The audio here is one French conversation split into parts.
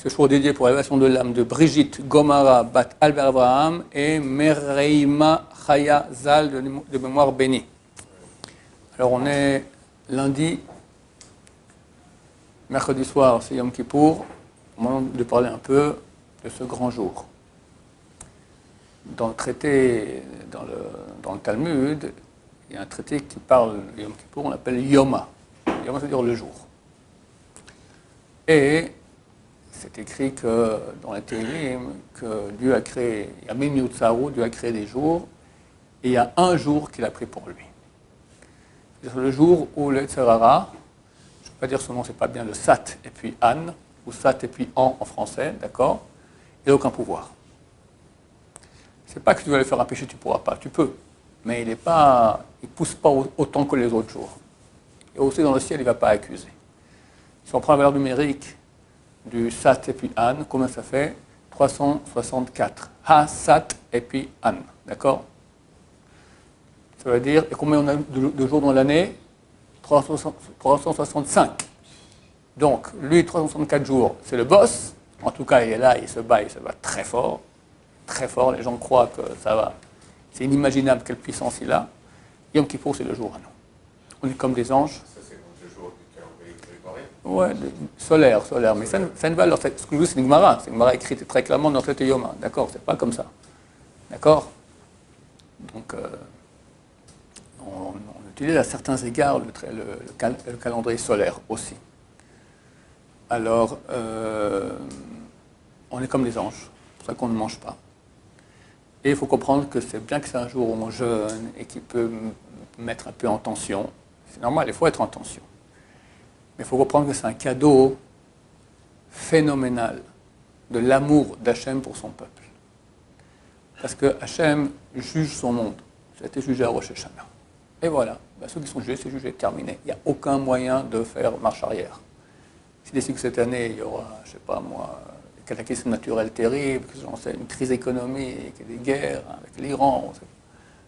Ce jour dédié pour l'élévation de l'âme de Brigitte Gomara Bat Albert Abraham et Mereima Chaya Zal de mémoire bénie. Alors on est lundi, mercredi soir, c'est Yom Kippour. Au moment de parler un peu de ce grand jour. Dans le traité, dans le Talmud, il y a un traité qui parle de Yom Kippour, on l'appelle Yoma. Yoma, ça veut dire le jour. Et c'est écrit que dans la Télim, que Dieu a créé, Yamim Yutzaru, Dieu a créé des jours, et il y a un jour qu'il a pris pour lui. C'est le jour où le Tzerara, je ne peux pas dire son nom, c'est pas bien, le Sat et puis An, ou Sat et puis An en français, d'accord, il n'a aucun pouvoir. C'est pas que tu dois le faire un péché, tu ne pourras pas, tu peux, mais il ne pousse pas autant que les autres jours. Et aussi dans le ciel, il ne va pas accuser. Si on prend la valeur numérique du Sat et puis An, combien ça fait? 364. Ha, Sat et puis An, d'accord? Ça veut dire, et combien on a de jours dans l'année? 365. Donc, lui, 364 jours, c'est le boss. En tout cas, il est là, il se bat très fort. Très fort, les gens croient que ça va. C'est inimaginable quelle puissance il a. Yom Kippour, c'est le jour à nous. On est comme des anges. Ça, c'est donc le jour du calendrier grégorien. Ouais, solaire. Mais ça ne va. Ce que je dis, c'est une Gemara. C'est une Gemara écrite très clairement dans cette Yoma. D'accord? C'est pas comme ça. D'accord? Donc, on utilise à certains égards le calendrier solaire aussi. Alors, on est comme des anges. C'est pour ça qu'on ne mange pas. Et il faut comprendre que c'est bien que c'est un jour où on jeûne et qui peut mettre un peu en tension. C'est normal, il faut être en tension. Mais il faut comprendre que c'est un cadeau phénoménal de l'amour d'Hachem pour son peuple. Parce que Hachem juge son monde. Ça a été jugé à Rosh Hashanah. Et voilà, ceux qui sont jugés, c'est jugé, terminé. Il n'y a aucun moyen de faire marche arrière. S'il décide que cette année, il y aura, je ne sais pas moi, des cataclysmes naturels terribles, une crise économique, des guerres avec l'Iran,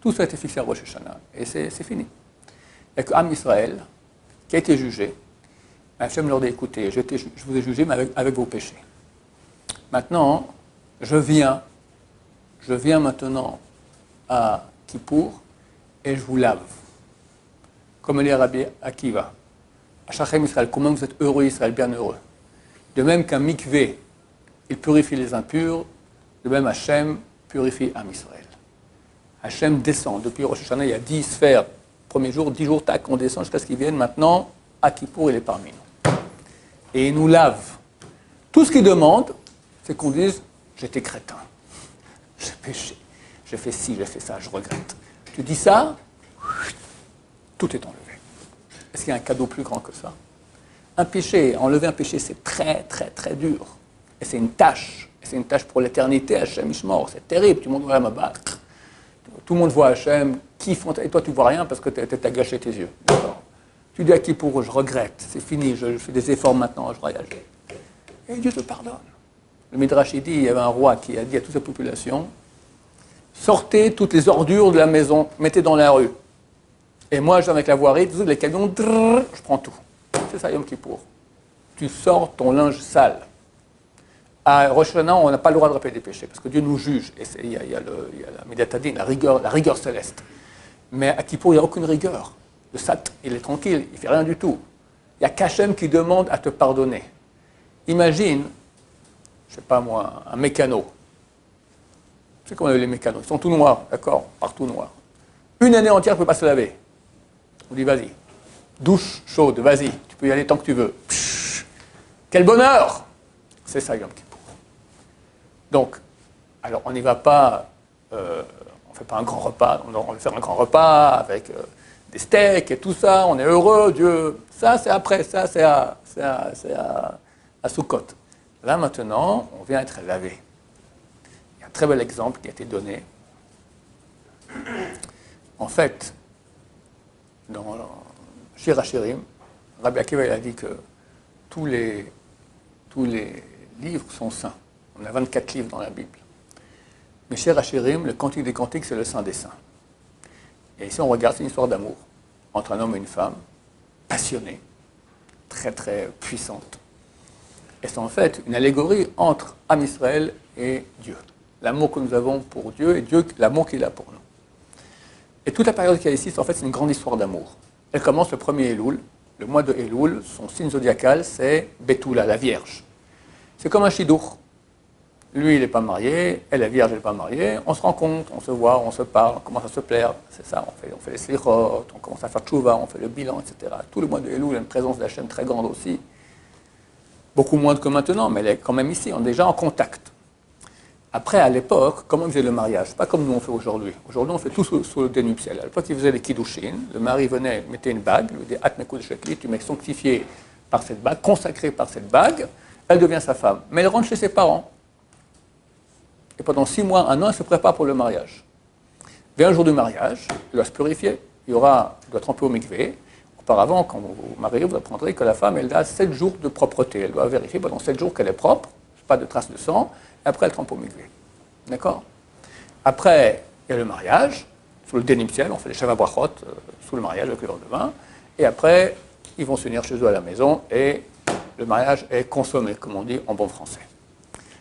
tout ça a été fixé à Rosh Hashanah. Et c'est fini. Il n'y a qu'Am Israël qui a été jugé. Hachem leur dit, écoutez, je vous ai jugé, mais avec vos péchés. Maintenant, je viens maintenant à Kippour et je vous lave. Comme le dit Rabbi Akiva. Achachem Israël, comment vous êtes heureux Israël, bien heureux. De même qu'un mikvé, il purifie les impurs, de même Hachem purifie Am Israël. Hachem descend. Depuis Rosh Hashanah, il y a 10 sphères. Premier jour, 10 jours, tac, on descend jusqu'à ce qu'ils viennent. Maintenant, à Kippour, il est parmi nous. Et il nous lave. Tout ce qu'il demande, c'est qu'on dise, j'étais crétin. J'ai péché. J'ai fait ci, j'ai fait ça, je regrette. Tu dis ça, tout est enlevé. Est-ce qu'il y a un cadeau plus grand que ça? Un péché, enlever un péché, c'est très, très, très dur. Et c'est une tâche. Et c'est une tâche pour l'éternité, Hachem Ishmor. C'est terrible. Tout le monde voit ma batte. Tout le monde voit Hachem. Et toi, tu ne vois rien parce que tu as gâché tes yeux. D'accord. Tu dis à Kippour, je regrette. C'est fini. Je fais des efforts maintenant. Je réagis. Et Dieu te pardonne. Le Midrash, il dit, il y avait un roi qui a dit à toute sa population, sortez toutes les ordures de la maison, mettez dans la rue. Et moi, je viens avec la voirie, les camions, je prends tout. C'est ça, Yom Kippour. Tu sors ton linge sale. À Rosh Hashanah, on n'a pas le droit de rappeler des péchés, parce que Dieu nous juge. Et il y a la Midatadin, la rigueur céleste. Mais à Kippour, il n'y a aucune rigueur. Le Sat, il est tranquille, il ne fait rien du tout. Il n'y a qu'Hachem qui demande à te pardonner. Imagine, je ne sais pas moi, un mécano. Tu sais comment les mécanos, ils sont tout noirs, d'accord, partout noirs. Une année entière, il ne peut pas se laver. On dit, vas-y, douche chaude, vas-y, tu peux y aller tant que tu veux. Psh, quel bonheur! C'est ça, Yom Kippour. Donc, alors on n'y va pas, on ne fait pas un grand repas, on va faire un grand repas avec des steaks et tout ça, on est heureux, Dieu. Ça, c'est après, ça, c'est à Sukkot. Là, maintenant, on vient être lavé. Il y a un très bel exemple qui a été donné. En fait, dans Shir HaShirim, Rabbi Akiva a dit que tous les livres sont saints. On a 24 livres dans la Bible. Mais Shir HaShirim, le Cantique des Cantiques, c'est le saint des saints. Et ici, on regarde, c'est une histoire d'amour entre un homme et une femme, passionnée, très très puissante. Et c'est en fait une allégorie entre Am Israël et Dieu. L'amour que nous avons pour Dieu et Dieu, l'amour qu'il a pour nous. Et toute la période qu'il y a ici, en fait, c'est une grande histoire d'amour. Elle commence le 1er Elul. Le mois de Elul, son signe zodiacal, c'est Betula, la Vierge. C'est comme un chidour. Lui, il n'est pas marié, elle est vierge, elle n'est pas mariée. On se rencontre, on se voit, on se parle, on commence à se plaire. C'est ça, on fait les slichot, on commence à faire tchouva, on fait le bilan, etc. Tout le mois de Elul, il y a une présence d'Hachem très grande aussi. Beaucoup moins que maintenant, mais elle est quand même ici, on est déjà en contact. Après, à l'époque, comment ils faisaient le mariage? Pas comme nous on fait aujourd'hui. Aujourd'hui, on fait tout sous le dénuptial. À l'époque, ils faisaient les kiddushin. Le mari venait, mettait une bague, lui disait At mekud shekli, tu m'es sanctifié par cette bague, consacré par cette bague, elle devient sa femme. Mais elle rentre chez ses parents. Et pendant 6 mois, 1 an, elle se prépare pour le mariage. Vient le jour du mariage, elle doit se purifier. Elle doit tremper au mikvé. Auparavant, quand vous vous mariez, vous apprendrez que la femme, elle a 7 jours de propreté. Elle doit vérifier pendant 7 jours qu'elle est propre, pas de traces de sang, et après elle trempe au mikvé. D'accord? Après, il y a le mariage, sous le déniptiel, on fait les shava brachot sous le mariage avec le verre de vin, et après, ils vont se unir chez eux à la maison, et le mariage est consommé, comme on dit en bon français.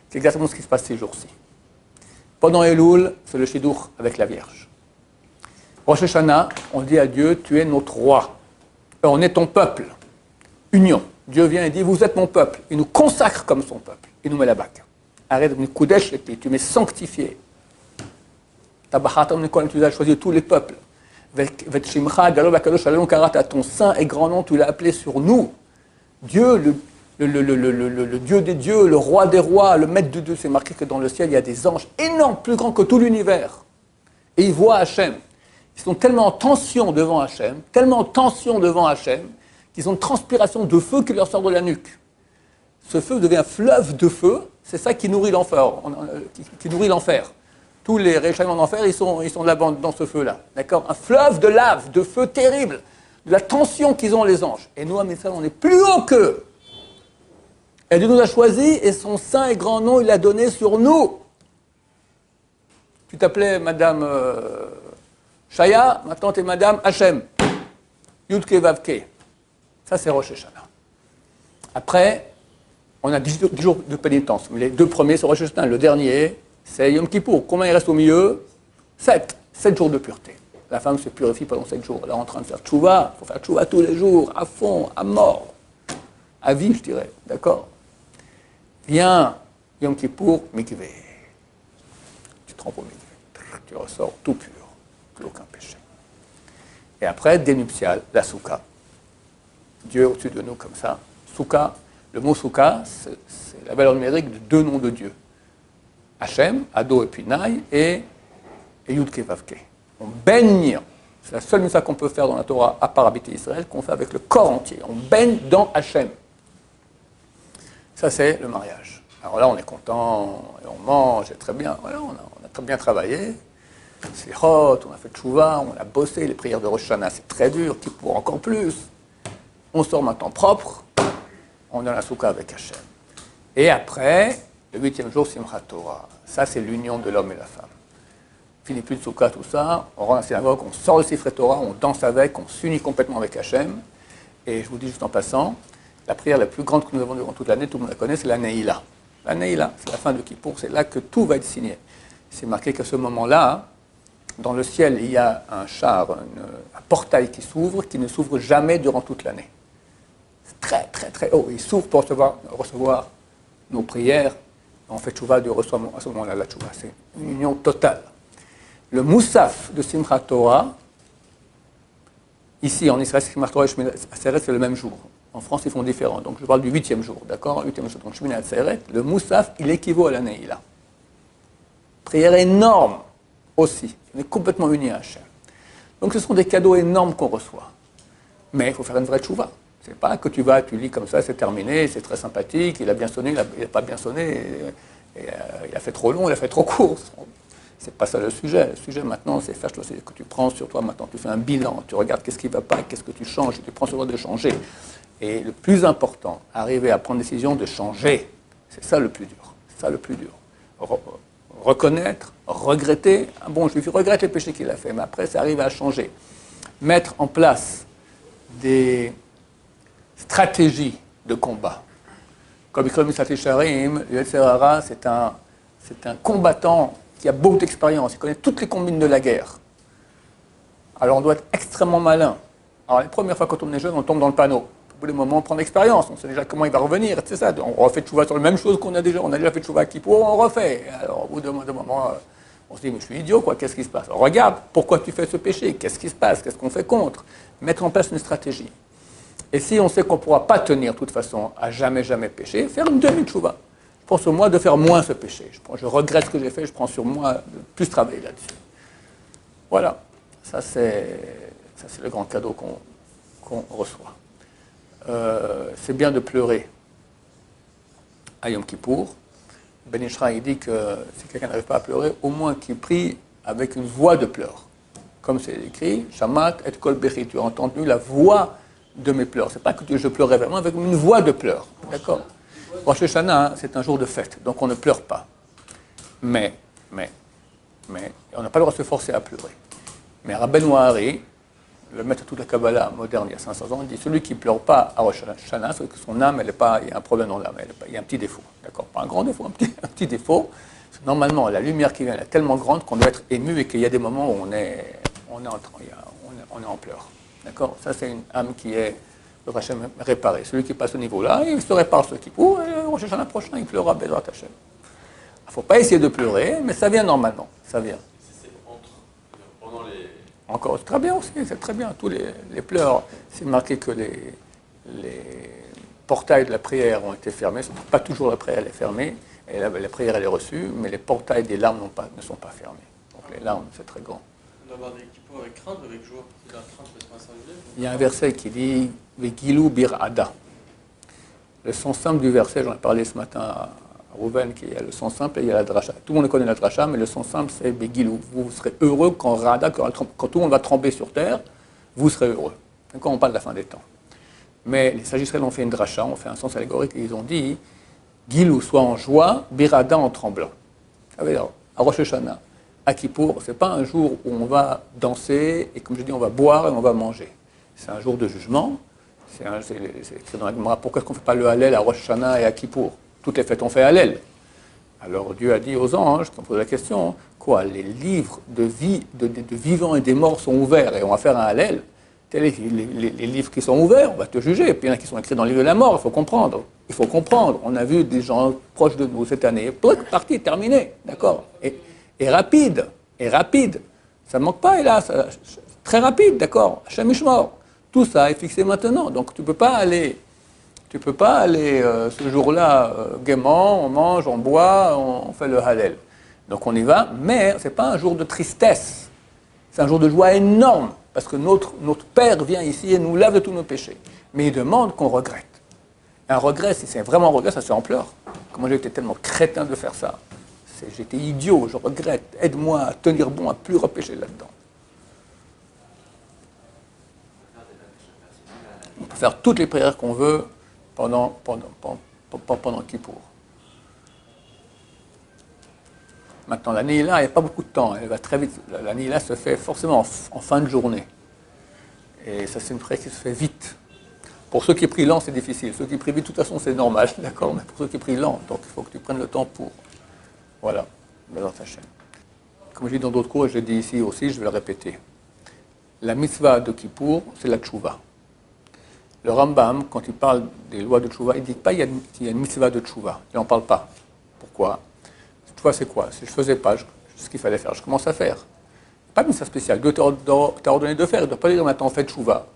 C'est exactement ce qui se passe ces jours-ci. Pendant Elul, c'est le Shidour avec la Vierge. Rosh Hashanah, on dit à Dieu, tu es notre roi. On est ton peuple. Union. Dieu vient et dit, vous êtes mon peuple. Il nous consacre comme son peuple. Il nous met la bague. Arrête de Kudesh, tu m'es sanctifié. Tu as choisi tous les peuples. Ton saint et grand nom, tu l'as appelé sur nous. Dieu, le Dieu des dieux, le roi des rois, le maître de Dieu, c'est marqué que dans le ciel, il y a des anges énormes, plus grands que tout l'univers. Et ils voient Hachem. Ils sont tellement en tension devant Hachem, qu'ils ont une transpiration de feu qui leur sort de la nuque. Ce feu devient un fleuve de feu, c'est ça qui nourrit l'enfer. Tous les réchauffements d'enfer, ils sont là dans ce feu-là. D'accord? Un fleuve de lave, de feu terrible, de la tension qu'ils ont les anges. Et nous, à Messal, on est plus haut qu'eux. Et Dieu nous a choisis et son saint et grand nom, il l'a donné sur nous. Tu t'appelais Madame Shaya, maintenant tu es Madame Hachem. Yudke Vavke. Ça, c'est Rosh Hashanah. Après, on a 10 jours de pénitence. Les 2 premiers, c'est Rosh Hashanah. Le dernier, c'est Yom Kippour. Combien il reste au milieu? 7. 7 jours de pureté. La femme se purifie pendant 7 jours. Elle est en train de faire tchouva. Il faut faire tchouva tous les jours, à fond, à mort. À vie, je dirais. D'accord? Viens, Yom Kippour, mikvé. Tu trempes au mikvé. Tu ressors tout pur. Plus aucun péché. Et après, dénuptial, la souka. Dieu au-dessus de nous comme ça. Souka, le mot souka, c'est la valeur numérique de 2 noms de Dieu. Hachem, Ado et puis Naï, et Yudke Vavke. On baigne, c'est la seule mitzvah qu'on peut faire dans la Torah, à part habiter Israël, qu'on fait avec le corps entier. On baigne dans Hachem. Ça, c'est le mariage. Alors là, on est content, et on mange, et très bien. Voilà, on a très bien travaillé. C'est hot, on a fait tchouva, on a bossé, les prières de Rosh Hashanah, c'est très dur, Kippour encore plus. On sort maintenant propre, on est dans la soukha avec Hachem. Et après, le 8e jour, Simchat Torah. Ça, c'est l'union de l'homme et la femme. Fini plus de soukha, tout ça, on rentre à la synagogue, on sort le Sifrei Torah, on danse avec, on s'unit complètement avec Hachem. Et je vous dis juste en passant, la prière la plus grande que nous avons durant toute l'année, tout le monde la connaît, c'est la Neïla. La Neïla, c'est la fin de Kippour, c'est là que tout va être signé. C'est marqué qu'à ce moment-là, dans le ciel, il y a un char, un portail qui s'ouvre, qui ne s'ouvre jamais durant toute l'année. C'est très, très, très haut. Il s'ouvre pour recevoir nos prières. On fait tchouva de recevoir à ce moment-là la tchouva. C'est une union totale. Le moussaf de Simchat Torah, ici en Israël, Simchat Torah et Shmini Atzeret, c'est le même jour. En France, ils font différent. Donc je parle du 8e jour, d'accord? 8e jour. Donc Shmini Atzeret, le moussaf, il équivaut à la Neïla. Prière énorme aussi. On est complètement unis à Hachem. Donc ce sont des cadeaux énormes qu'on reçoit. Mais il faut faire une vraie tchouva. C'est pas que tu lis comme ça, c'est terminé, c'est très sympathique, il a bien sonné, il n'a pas bien sonné, il a fait trop long, il a fait trop court. C'est pas ça le sujet. Le sujet maintenant, c'est faire chose que tu prends sur toi maintenant, tu fais un bilan, tu regardes qu'est-ce qui ne va pas, qu'est-ce que tu changes, et tu prends sur toi de changer. Et le plus important, arriver à prendre décision de changer, c'est ça le plus dur. C'est ça le plus dur. Reconnaître, regretter. Bon, je lui regrette les péchés qu'il a fait, mais après, c'est arriver à changer. Mettre en place des stratégies de combat. Comme Ikram Misati Sharim, le Yetzer Hara, c'est un combattant qui a beaucoup d'expérience, il connaît toutes les combines de la guerre. Alors on doit être extrêmement malin. Alors les premières fois quand on est jeune, on tombe dans le panneau. Au bout d'un moment, on prend l'expérience, on sait déjà comment il va revenir, c'est ça. On refait tchouva sur la même chose qu'on a déjà. On a déjà fait tchouva à Kippour, on refait. Alors au bout d'un moment, on se dit, mais je suis idiot, quoi, qu'est-ce qui se passe? Alors, regarde, pourquoi tu fais ce péché? Qu'est-ce qui se passe? Qu'est-ce qu'on fait contre? Mettre en place une stratégie. Et si on sait qu'on ne pourra pas tenir, de toute façon, à jamais pécher, faire une demi-tchouva. Je pense au moins de faire moins ce péché. Je regrette ce que j'ai fait, je prends sur moi de plus travailler là-dessus. Voilà, ça c'est le grand cadeau qu'on reçoit. C'est bien de pleurer à Yom Kippour. Ben Ishra, il dit que si quelqu'un n'arrive pas à pleurer, au moins qu'il prie avec une voix de pleurs. Comme c'est écrit, Shamat et Kol Bechi, tu as entendu la voix de mes pleurs. C'est pas que je pleurais vraiment, avec une voix de pleurs. D'accord? Rosh Hashanah, c'est un jour de fête, donc on ne pleure pas. Mais, on n'a pas le droit de se forcer à pleurer. Mais Rabbeinu Hari, le maître de toute la Kabbalah moderne, il y a 500 ans, il dit celui qui ne pleure pas à Rosh Hashanah, c'est que son âme, il y a un problème dans l'âme, il y a un petit défaut. D'accord? Pas un grand défaut, un petit défaut. Normalement, la lumière qui vient est tellement grande qu'on doit être ému et qu'il y a des moments où on est en pleurs. D'accord? Ça, c'est une âme qui est, le Hachem, réparée. Celui qui passe au niveau-là, il se répare ce qui peut, et au Rosh Hashanah prochain, il pleurera Bezrat Hachem. Il ne faut pas essayer de pleurer, mais ça vient normalement. Ça vient. Pendant les... Encore, c'est très bien aussi, c'est très bien. Tous les pleurs, c'est marqué que les portails de la prière ont été fermés. Pas toujours la prière est fermée, et la prière elle est reçue, mais les portails des larmes ne sont pas fermés. Donc les larmes, c'est très grand. On doit avoir des kippours avec crainte, avec joie. Si la crainte peut être insingulière. Il y a un verset qui dit Vegilou bir ada. Le sens simple du verset, j'en ai parlé ce matin à Rouven, qu'il y a le sens simple et il y a la dracha. Tout le monde connaît la dracha, mais le sens simple c'est Begilou. Vous serez heureux quand Rada, quand tout le monde va trembler sur terre, vous serez heureux. Quand on parle de la fin des temps. Mais les Sagistréels ont fait une dracha, ont fait un sens allégorique et ils ont dit Gilou soit en joie, Birada en tremblant. Ça veut dire, à Rosh Hashanah, à Kippour, ce n'est pas un jour où on va danser et comme je dis, on va boire et on va manger. C'est un jour de jugement. C'est écrit dans la Gemara. Pourquoi est-ce qu'on ne fait pas le Hallel à Rosh Hashanah et à Kippour? Toutes les fêtes, on fait Hallel. Alors Dieu a dit aux anges, qui ont posé la question, quoi, les livres de vie, de vivants et des morts sont ouverts et on va faire un Hallel? Les livres qui sont ouverts, on va te juger. Et puis il y en a qui sont écrits dans le livre de la mort, il faut comprendre. Il faut comprendre. On a vu des gens proches de nous cette année, parti, terminé, d'accord, et rapide. Ça ne manque pas, hélas, très rapide, d'accord, Hachem Ishmor. Tout ça est fixé maintenant, donc tu ne peux pas aller ce jour-là gaiement, on mange, on boit, on fait le Hallel. Donc on y va, mais ce n'est pas un jour de tristesse, c'est un jour de joie énorme, parce que notre Père vient ici et nous lave de tous nos péchés. Mais il demande qu'on regrette. Un regret, si c'est vraiment un regret, ça se fait en pleurs. Comment j'ai été tellement crétin de faire ça. J'étais idiot, je regrette, aide-moi à tenir bon, à plus repêcher là-dedans. On peut faire toutes les prières qu'on veut pendant Kippour. Maintenant, la Nihila, il n'y a pas beaucoup de temps, elle va très vite. La Nihila se fait forcément en fin de journée. Et ça, c'est une prière qui se fait vite. Pour ceux qui prient lent, c'est difficile. Ceux qui prient vite, de toute façon, c'est normal, d'accord? Mais pour ceux qui prient lent, donc il faut que tu prennes le temps pour. Voilà, dans ta chaîne. Comme je dis dans d'autres cours, et je l'ai dit ici aussi, je vais le répéter. La mitzvah de Kippour, c'est la tchouva. Le Rambam, quand il parle des lois de tchouva, il ne dit pas qu'il y a une mitzvah de tchouva. Il n'en parle pas. Pourquoi? Tchouva, c'est quoi? Si je ne faisais pas ce qu'il fallait faire, je commence à faire. Pas de mitzvah spéciale. Dieu t'a ordonné de faire. Il ne doit pas dire maintenant fais tchouva.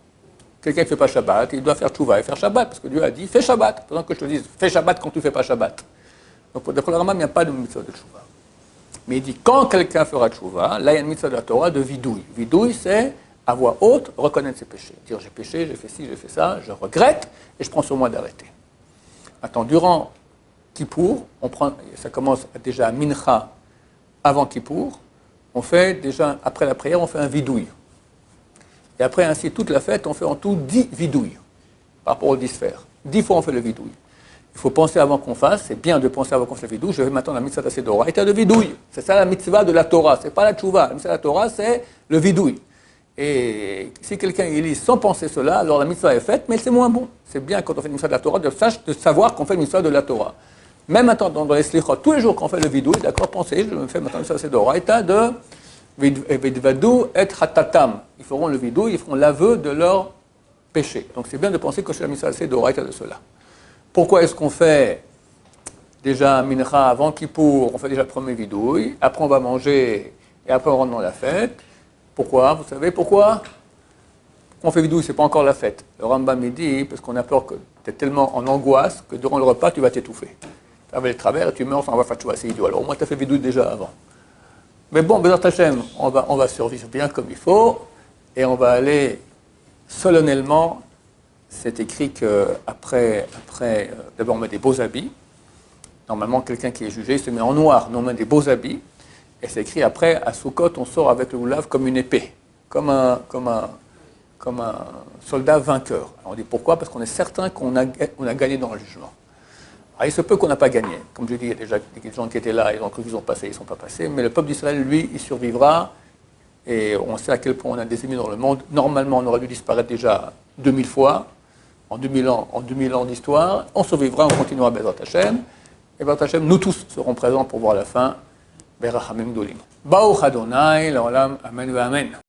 Quelqu'un ne fait pas Shabbat, il doit faire tchouva et faire Shabbat, parce que Dieu a dit fais Shabbat. Pendant que je te dise fais Shabbat quand tu ne fais pas Shabbat. Donc, d'après le Rambam, il n'y a pas de mitzvah de tchouva. Mais il dit, quand quelqu'un fera tchouva, là, il y a une mitzvah de la Torah de vidouille. Vidouille, c'est, à voix haute, reconnaître ses péchés. Dire, j'ai péché, j'ai fait ci, j'ai fait ça, je regrette, et je prends sur moi d'arrêter. Maintenant, durant Kippour, ça commence déjà à Mincha, avant Kippour, on fait déjà, après la prière, on fait un vidouille. Et après, ainsi, toute la fête, on fait en tout 10 vidouilles, par rapport aux 10 sphères. 10 fois, on fait le vidouille. Il faut penser avant qu'on fasse, c'est bien de penser avant qu'on fasse la vidouille. Je vais maintenant la mitzvah d'Asedora, et de vidouille. C'est ça la mitzvah de la Torah, c'est pas la tchouva. La mitzvah de la Torah, c'est le vidouille. Et si quelqu'un il lit sans penser cela, alors la mitzvah est faite, mais c'est moins bon. C'est bien quand on fait une mitzvah de la Torah de savoir qu'on fait une mitzvah de la Torah. Même maintenant dans les slichot, tous les jours qu'on fait le vidouille, d'accord, pensez, je me fais maintenant une mitzvah de Doraita de vidvadou et hatatam. Ils feront le vidouille, ils feront l'aveu de leur péché. Donc c'est bien de penser que c'est la mitzvah de Doraita de cela. Pourquoi est-ce qu'on fait déjà mincha avant Kippour, on fait déjà le premier vidouille, après on va manger et après on rentre dans la fête. Pourquoi? Vous savez pourquoi? Quand on fait vidouille, c'est pas encore la fête. Le Rambam il dit, parce qu'on a peur que tu es tellement en angoisse que durant le repas, tu vas t'étouffer. Tu vas le travers et tu meurs sans avoir fait tchouva, c'est idiot. Alors au moins tu as fait vidouille déjà avant. Mais bon, Bezat Hashem, on va survivre bien comme il faut et on va aller solennellement. C'est écrit qu'après, d'abord on met des beaux habits. Normalement, quelqu'un qui est jugé, il se met en noir, nous on met des beaux habits. Et c'est écrit après, à Sukkot, on sort avec le loulav comme une épée, comme un soldat vainqueur. Alors on dit pourquoi? Parce qu'on est certain qu'on a gagné dans le jugement. Alors il se peut qu'on n'a pas gagné. Comme je dis, il y a déjà des gens qui étaient là, ils ont cru qu'ils ont passé, ils ne sont pas passés. Mais le peuple d'Israël, lui, il survivra. Et on sait à quel point on a des ennemis dans le monde. Normalement, on aurait dû disparaître déjà 2000 fois, en 2000 ans d'histoire. On survivra, on continuera Bezat Hashem. Et Bezat Hashem, nous tous serons présents pour voir la fin. Berachamim Gdolim. Baruch Adonai, l'olam, amen ve amen.